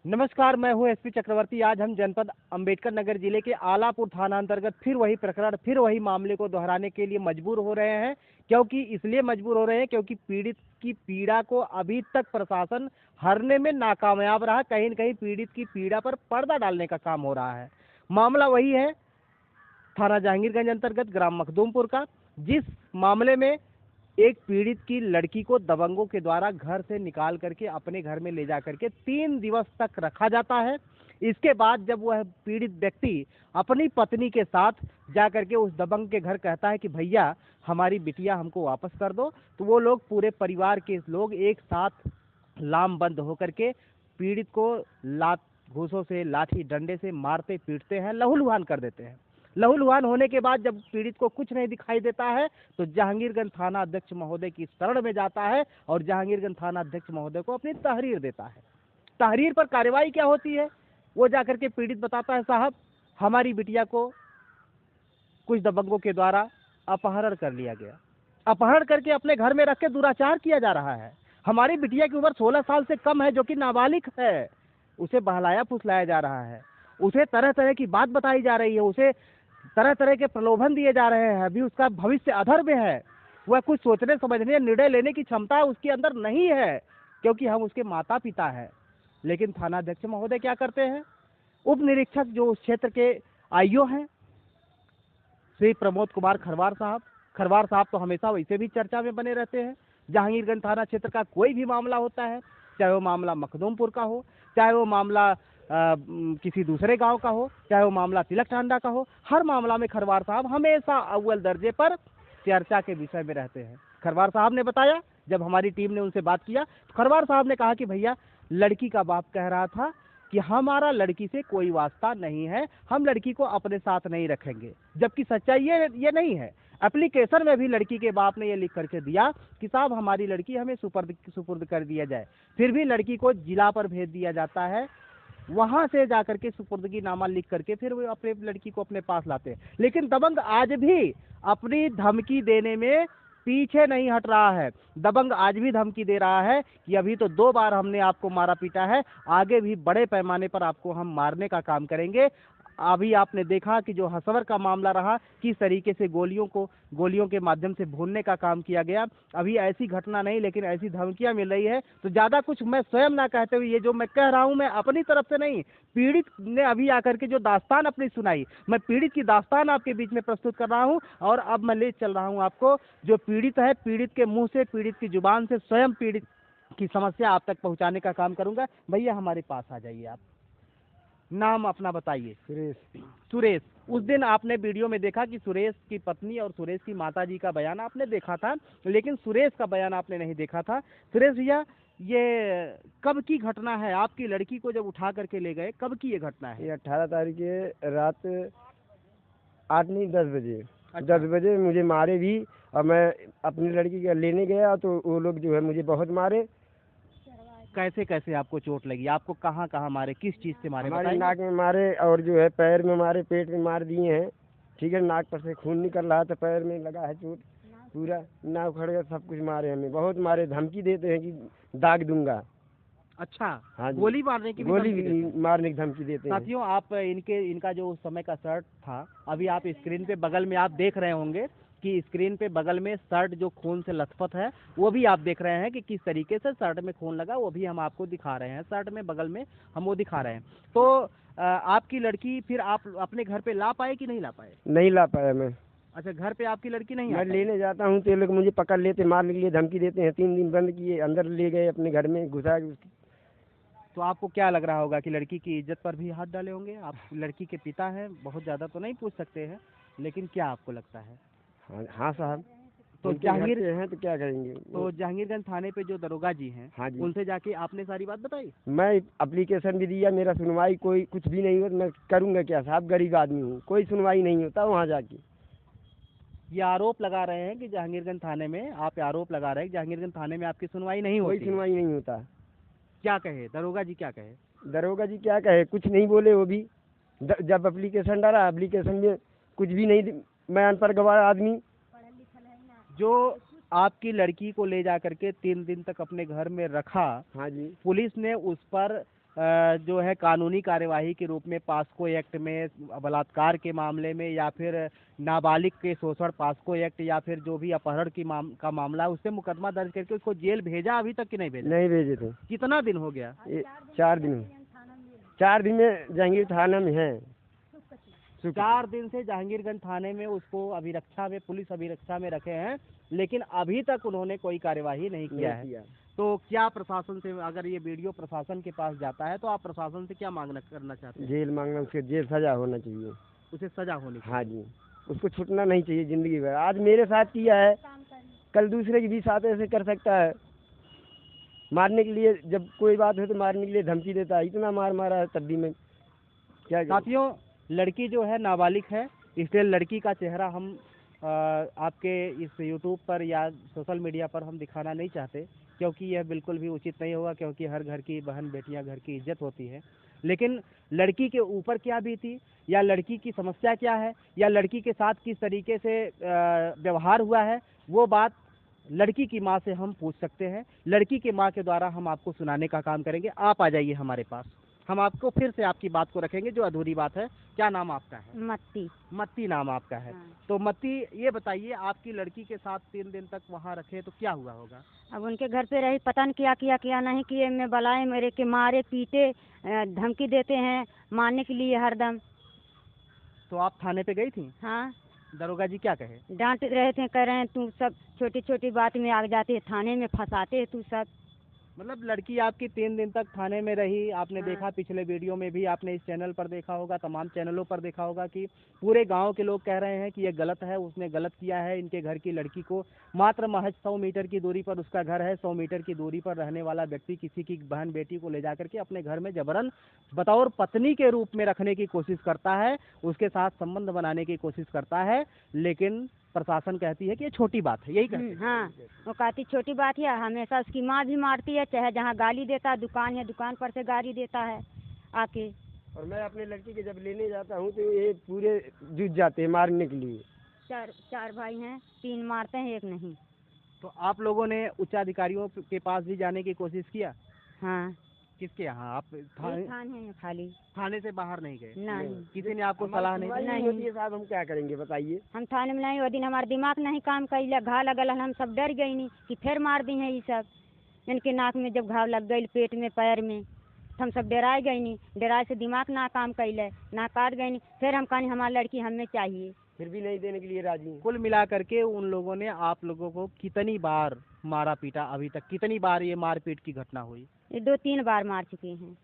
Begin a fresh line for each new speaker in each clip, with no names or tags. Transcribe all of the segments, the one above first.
नमस्कार, मैं हूं एसपी चक्रवर्ती। आज हम जनपद अंबेडकर नगर जिले के आलापुर थाना अंतर्गत फिर वही प्रकरण, फिर वही मामले को दोहराने के लिए मजबूर हो रहे हैं। क्योंकि इसलिए मजबूर हो रहे हैं क्योंकि पीड़ित की पीड़ा को अभी तक प्रशासन हरने में नाकामयाब रहा। कहीं न कहीं पीड़ित की पीड़ा पर पर्दा डालने का काम हो रहा है। मामला वही है, थाना जहांगीरगंज अंतर्गत ग्राम मखदूमपुर का, जिस मामले में एक पीड़ित की लड़की को दबंगों के द्वारा घर से निकाल करके अपने घर में ले जा करके 3 दिवस तक रखा जाता है। इसके बाद जब वह पीड़ित व्यक्ति अपनी पत्नी के साथ जा करके उस दबंग के घर कहता है कि भैया हमारी बिटिया हमको वापस कर दो, तो वो लोग, पूरे परिवार के लोग एक साथ लामबंद होकर के पीड़ित को लात घूसों से, लाठी डंडे से मारते पीटते हैं, लहूलुहान कर देते हैं। लहूलुहान होने के बाद जब पीड़ित को कुछ नहीं दिखाई देता है तो जहांगीरगंज थाना अध्यक्ष महोदय की शरण में जाता है और जहांगीरगंज थाना अध्यक्ष महोदय को अपनी तहरीर देता है। तहरीर पर कार्रवाई क्या होती है, वो जाकर के पीड़ित बताता है, साहब हमारी बिटिया को कुछ दबंगों के द्वारा अपहरण कर लिया गया, अपहरण करके अपने घर में रख के दुराचार किया जा रहा है। हमारी बिटिया की उम्र 16 साल से कम है, जो कि नाबालिग है। उसे बहलाया फुसलाया जा रहा है, उसे तरह तरह की बात बताई जा रही है, उसे तरह तरह के प्रलोभन दिए जा रहे हैं। अभी उसका भविष्य अधर में है, वह कुछ सोचने समझने निर्णय लेने की क्षमता उसके अंदर नहीं है, क्योंकि हम उसके माता पिता हैं। लेकिन थानाध्यक्ष महोदय क्या करते हैं, उप निरीक्षक जो उस क्षेत्र के आईओ हैं, श्री प्रमोद कुमार खरवार साहब तो हमेशा वैसे भी चर्चा में बने रहते हैं। जहांगीरगंज थाना क्षेत्र का कोई भी मामला होता है, चाहे वो मामला मखदूमपुर का हो, चाहे वो मामला किसी दूसरे गांव का हो, चाहे वो मामला तिलक टांडा का हो, हर मामला में खरवार साहब हमेशा अव्वल दर्जे पर चर्चा के विषय में रहते हैं। खरवार साहब ने बताया, जब हमारी टीम ने उनसे बात किया तो खरवार साहब ने कहा कि भैया लड़की का बाप कह रहा था कि हमारा लड़की से कोई वास्ता नहीं है, हम लड़की को अपने साथ नहीं रखेंगे। जबकि सच्चाई ये नहीं है। एप्लीकेशन में भी लड़की के बाप ने ये लिख करके दिया कि साहब हमारी लड़की हमें सुपुर्द कर दिया जाए। फिर भी लड़की को जिला पर भेज दिया जाता है, वहां से जाकर के सुपुर्दगी नामा लिख करके फिर वो अपने लड़की को अपने पास लाते हैं। लेकिन दबंग आज भी अपनी धमकी देने में पीछे नहीं हट रहा है। दबंग आज भी धमकी दे रहा है कि अभी तो 2 बार हमने आपको मारा पीटा है, आगे भी बड़े पैमाने पर आपको हम मारने का काम करेंगे। अभी आपने देखा कि जो हसवर का मामला रहा, किस तरीके से गोलियों के माध्यम से भूनने का काम किया गया। अभी ऐसी घटना नहीं, लेकिन ऐसी धमकियां मिल रही है। तो ज़्यादा कुछ मैं स्वयं ना कहते हुए, ये जो मैं कह रहा हूं मैं अपनी तरफ से नहीं, पीड़ित ने अभी आकर के जो दास्तान अपनी सुनाई, मैं पीड़ित की दास्तान आपके बीच में प्रस्तुत कर रहा हूं। और अब मैं ले चल रहा हूं आपको, जो पीड़ित है, पीड़ित के मुंह से, पीड़ित की जुबान से स्वयं पीड़ित की समस्या आप तक पहुंचाने का काम करूंगा। भैया हमारे पास आ जाइए, आप नाम अपना बताइए। सुरेश। उस दिन आपने वीडियो में देखा कि सुरेश की पत्नी और सुरेश की माताजी का बयान आपने देखा था, लेकिन सुरेश का बयान आपने नहीं देखा था। सुरेश भैया, ये कब की घटना है? आपकी लड़की को जब उठा करके ले गए, कब की ये घटना है?
ये 18 तारीख के रात 8 नहीं 10 बजे।
अच्छा।
10 बजे मुझे मारे भी, और मैं अपनी लड़की का लेने गया तो वो लोग जो है मुझे बहुत मारे।
कैसे कैसे आपको चोट लगी? आपको कहाँ कहाँ मारे, किस चीज़ से मारे,
हमारे
बताइए।
नाक में मारे, और जो है पैर में मारे, पेट में मार दिए हैं। ठीक है, नाक पर से खून निकल रहा था, पैर में लगा है चोट, पूरा नाक उखड़ गया, सब कुछ मारे, हमें बहुत मारे। धमकी देते हैं कि दाग दूंगा।
अच्छा।
हाँ जी,
गोली मारने की भी
गोली
धमकी देते हैं?
मारने की धमकी देते हैं।
साथियों, आप इनका जो उस समय का शर्ट था, अभी आप स्क्रीन पे बगल में आप देख रहे होंगे कि स्क्रीन पे बगल में शर्ट जो खून से लथपथ है, वो भी आप देख रहे हैं कि किस तरीके से शर्ट में खून लगा, वो भी हम आपको दिखा रहे हैं। शर्ट में बगल में हम वो दिखा रहे हैं। तो आपकी लड़की फिर आप अपने घर पे ला पाए कि नहीं ला पाए?
नहीं ला पाया मैं।
अच्छा, घर पे आपकी लड़की नहीं आ
मैं
पाई?
लेने जाता हूँ तो ये लोग मुझे पकड़ लेते, मारने के लिए धमकी देते हैं। 3 दिन बंद किए, अंदर ले गए, अपने घर में घुसा के।
तो आपको क्या लग रहा होगा कि लड़की की इज्जत पर भी हाथ डाले होंगे? आप लड़की के पिता हैं, बहुत ज़्यादा तो नहीं पूछ सकते हैं, लेकिन क्या आपको लगता है?
हाँ हाँ साहब,
तो
उनके घर
जहांगीर
से हैं तो क्या करेंगे।
तो जहांगीरगंज थाने पे जो दरोगा जी हैं,
हाँ जी,
उनसे जाके आपने सारी बात बताई?
मैं एप्लीकेशन भी दिया, मेरा सुनवाई कोई कुछ भी नहीं हो, मैं करूँगा क्या साहब, गरीब आदमी हूँ, कोई सुनवाई नहीं होता वहाँ जाके।
ये आरोप लगा रहे हैं कि जहांगीरगंज थाने में, आप आरोप लगा रहे हैं कि जहांगीरगंज थाने में आपकी सुनवाई नहीं
कोई
होती है।
सुनवाई नहीं होता।
क्या कहे दरोगा जी, क्या कहे?
दरोगा जी क्या कहे, कुछ नहीं बोले वो भी। जब एप्लीकेशन डाला, एप्लीकेशन में कुछ भी नहीं मैं अनपढ़ गवार आदमी।
जो आपकी लड़की को ले जा करके 3 दिन तक अपने घर में रखा,
हाँ जी,
पुलिस ने उस पर जो है कानूनी कार्यवाही के रूप में पास्को एक्ट में बलात्कार के मामले में, या फिर नाबालिग के शोषण पास्को एक्ट, या फिर जो भी अपहरण का मामला है, उससे मुकदमा दर्ज करके उसको जेल भेजा अभी तक कि नहीं भेजा?
नहीं भेजे थे।
कितना दिन हो गया?
4 दिन। 4 दिन में जहांगीर थाना में है।
4 दिन से जहांगीरगंज थाने में उसको अभिरक्षा में, पुलिस अभिरक्षा में रखे हैं, लेकिन अभी तक उन्होंने कोई कार्यवाही नहीं किया है। तो क्या प्रशासन से, अगर ये वीडियो प्रशासन के पास जाता है तो आप प्रशासन से क्या मांगना करना चाहते हैं?
जेल मांगना, उसके जेल सजा होना चाहिए।
उसे सजा होनी चाहिए।
हाँ जी, उसको छूटना नहीं चाहिए जिंदगी भर। आज मेरे साथ किया है, कल दूसरे के भी साथ ऐसे कर सकता है। मारने के लिए, जब कोई बात हो तो मारने के लिए धमकी देता है। इतना मार मारा है तब भी मैं क्या करूं?
साथियों, लड़की जो है नाबालिग है, इसलिए लड़की का चेहरा हम आपके इस यूट्यूब पर या सोशल मीडिया पर हम दिखाना नहीं चाहते, क्योंकि यह बिल्कुल भी उचित नहीं होगा, क्योंकि हर घर की बहन बेटियां, घर की इज्जत होती है। लेकिन लड़की के ऊपर क्या बीती, या लड़की की समस्या क्या है, या लड़की के साथ किस तरीके से व्यवहार हुआ है, वो बात लड़की की माँ से हम पूछ सकते हैं। लड़की के माँ के द्वारा हम आपको सुनाने का काम करेंगे। आप आ जाइए हमारे पास, हम आपको फिर से आपकी बात को रखेंगे जो अधूरी बात है। क्या नाम आपका है?
मत्ती।
मत्ती नाम आपका है।
हाँ।
तो मत्ती, ये बताइए, आपकी लड़की के साथ 3 दिन तक वहाँ रखे तो क्या हुआ होगा?
अब उनके घर पे रही, पता नहीं क्या किया क्या नहीं किए, मैं बलाए मेरे के मारे पीटे, धमकी देते हैं मारने के लिए हरदम।
तो आप थाने पे गई थी?
हाँ,
दरोगा जी क्या कहे?
डांट रहे थे, कह रहे हैं तू सब छोटी छोटी बात में आ जाते है, थाने में फंसाते है तू सब।
मतलब लड़की आपकी 3 दिन तक थाने में रही। आपने
हाँ।
देखा, पिछले वीडियो में भी आपने इस चैनल पर देखा होगा, तमाम चैनलों पर देखा होगा कि पूरे गांव के लोग कह रहे हैं कि ये गलत है, उसने गलत किया है। इनके घर की लड़की को मात्र महज 100 मीटर की दूरी पर उसका घर है, 100 मीटर की दूरी पर रहने वाला व्यक्ति किसी की बहन बेटी को ले जाकर के अपने घर में जबरन बतौर पत्नी के रूप में रखने की कोशिश करता है, उसके साथ संबंध बनाने की कोशिश करता है। लेकिन प्रशासन कहती है कि ये छोटी बात है, यही कहती है।
हाँ, वो कहती छोटी बात है। हमेशा उसकी माँ भी मारती है, चाहे जहाँ गाली देता है, दुकान है, दुकान पर से गाली देता है आके।
और मैं अपने लड़की के जब लेने जाता हूँ तो ये पूरे जुट जाते हैं मारने के लिए।
4 भाई हैं, 3 मारते हैं, 1 नहीं।
तो आप लोगों ने उच्च अधिकारियों के पास भी जाने की कोशिश किया?
हाँ,
किसके यहाँ? आप
थाने है खाली।
थाने से बाहर नहीं गए?
नहीं,
किसी ने आपको सलाह नहीं दी?
नहीं।
होती है साहब, हम क्या करेंगे बताइए?
हम थाने में नहीं, वो दिन हमारा दिमाग नहीं काम कैला, घाव लगल, हम सब डर गई नहीं कि फिर मार दी है ये सब। इनके नाक में जब घाव लग गई, पेट में, पैर में, हम सब डराए गई नहीं। डराए से दिमाग ना काम कैले, ना काट गई नहीं। फिर हम कहानी हमारी लड़की हमें चाहिए,
फिर भी नहीं देने के लिए राजी हैं।
कुल मिला करके उन लोगों ने आप लोगों को कितनी बार मारा पीटा अभी तक? कितनी बार ये मारपीट की घटना हुई?
ये 2-3 बार मार चुके हैं।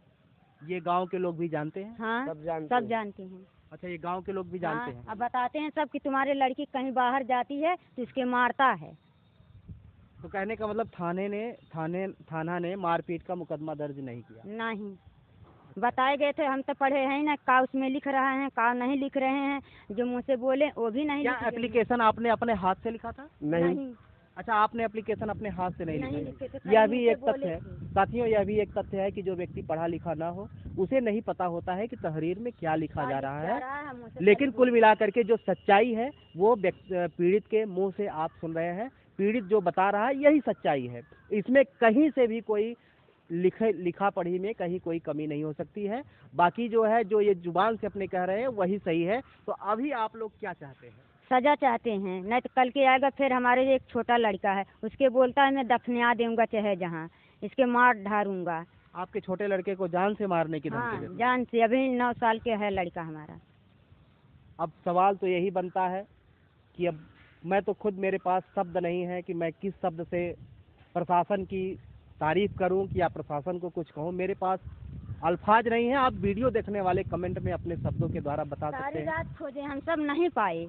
ये गांव के लोग भी जानते हैं?
हाँ,
सब जानते हैं।
हैं। अच्छा, ये गांव के लोग भी जानते हैं।
अब बताते हैं सब कि तुम्हारी लड़की कहीं बाहर जाती है तो इसके मारता है।
तो कहने का मतलब थाना ने मारपीट का मुकदमा दर्ज नहीं किया?
नहीं, बताए गए थे, हम तो पढ़े हैं ना, का उसमें लिख रहा है, का नहीं लिख रहे हैं, जो मुँह से बोले वो भी नहीं
क्या
लिख रहे हैं।
एप्लीकेशन आपने अपने हाथ से लिखा था?
नहीं,
अच्छा, आपने एप्लीकेशन अपने हाथ से नहीं
नहीं
लिखा?
लिखे थे,
यह
खाली
भी
मुँह
एक
से
तथ्य
बोले
है
थे।
साथियों, यह भी एक तथ्य है कि जो व्यक्ति पढ़ा लिखा ना हो उसे नहीं पता होता है कि तहरीर में क्या लिखा जा रहा है।
हम मुँह से
लेकिन कुल मिलाकर के जो सच्चाई है वो पीड़ित के मुंह से आप सुन रहे हैं। पीड़ित जो बता रहा है यही सच्चाई है, इसमें कहीं से भी कोई लिखा पढ़ी में कहीं कोई कमी नहीं हो सकती है। बाकी जो है, जो ये जुबान से अपने कह रहे हैं वही सही है। तो अभी आप लोग क्या चाहते हैं?
सजा चाहते हैं, नहीं तो कल के आएगा फिर हमारे एक छोटा लड़का है, उसके बोलता है मैं दफनिया दूंगा चाहे जहाँ, इसके मार ढारूंगा।
आपके छोटे लड़के को जान से मारने की धमकी
हाँ,
देते हैं?
जान से। अभी 9 साल के है लड़का हमारा।
अब सवाल तो यही बनता है कि अब मैं तो खुद, मेरे पास शब्द नहीं है कि मैं किस शब्द से प्रशासन की तारीफ करूं कि या प्रशासन को कुछ कहूं। मेरे पास अल्फाज नहीं है। आप वीडियो देखने वाले कमेंट में अपने शब्दों के द्वारा बता सकते
सारी
हैं।
रात खोजे, हम सब नहीं पाए।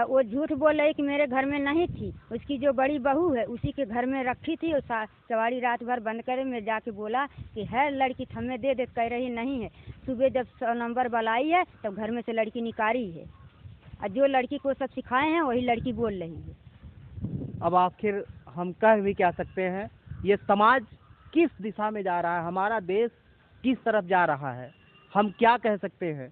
वो झूठ बोल रही कि मेरे घर में नहीं थी, उसकी जो बड़ी बहू है उसी के घर में रखी थी। और सवारी रात भर बंद करे, मैं जाके बोला कि है लड़की, हमें दे दे, कह रही नहीं है। सुबह जब 100 नंबर बुलाई है तब घर में से लड़की निकाली है, और जो लड़की को सब सिखाए हैं वही लड़की बोल रही है।
अब आखिर हम कह भी क्या सकते हैं? ये समाज किस दिशा में जा रहा है, हमारा देश किस तरफ जा रहा है, हम क्या कह सकते हैं?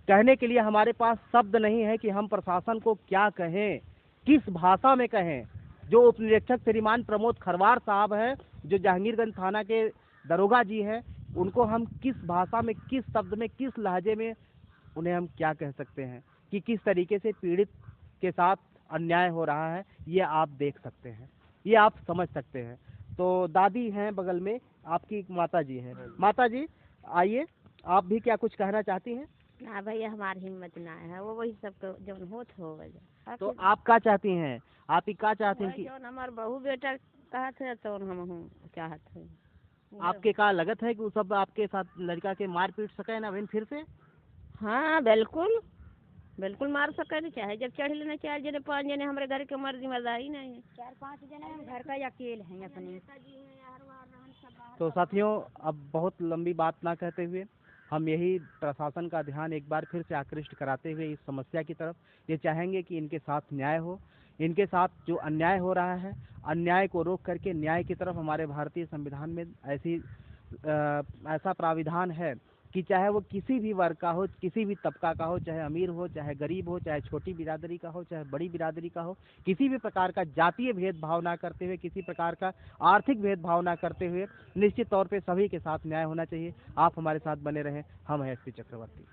कहने के लिए हमारे पास शब्द नहीं है कि हम प्रशासन को क्या कहें, किस भाषा में कहें। जो उप निरीक्षक श्रीमान प्रमोद खरवार साहब हैं, जो जहांगीरगंज थाना के दरोगा जी हैं, उनको हम किस भाषा में, किस शब्द में, किस लहजे में उन्हें हम क्या कह सकते हैं कि किस तरीके से पीड़ित के साथ अन्याय हो रहा है, ये आप देख सकते हैं, ये आप समझ सकते हैं। तो दादी हैं बगल में, आपकी माता जी हैं। माता जी आइए, आप भी क्या कुछ कहना चाहती हैं?
ना भैया हमारी हिम्मत ना है, वो वही सब जो हो गया।
तो आप क्या चाहती हैं? आप ही क्या चाहती हैं कि
जो हमार बहू बेटा कहते हैं तो हम चाहते हैं।
आपके का लगत है कि वो सब आपके साथ लड़का के मार पीट सके ना बहन फिर से?
हाँ बिल्कुल बिल्कुल मार सके नहीं, चाहे जब चढ़ लेना 4 जने 5 जने, हमारे घर के मर्जी मर्दारी नहीं है।
4-5 जने हम घर का अकेले हैं अपने।
तो साथियों, अब बहुत लंबी बात ना कहते हुए हम यही प्रशासन का ध्यान एक बार फिर से आकृष्ट कराते हुए इस समस्या की तरफ ये चाहेंगे कि इनके साथ न्याय हो। इनके साथ जो अन्याय हो रहा है, अन्याय को रोक करके न्याय की तरफ हमारे भारतीय संविधान में ऐसा प्राविधान है कि चाहे वो किसी भी वर्ग का हो, किसी भी तबका का हो, चाहे अमीर हो, चाहे गरीब हो, चाहे छोटी बिरादरी का हो, चाहे बड़ी बिरादरी का हो, किसी भी प्रकार का जातीय भेदभाव ना करते हुए, किसी प्रकार का आर्थिक भेदभाव ना करते हुए निश्चित तौर पे सभी के साथ न्याय होना चाहिए। आप हमारे साथ बने रहें। हम हैं एसपी चक्रवर्ती।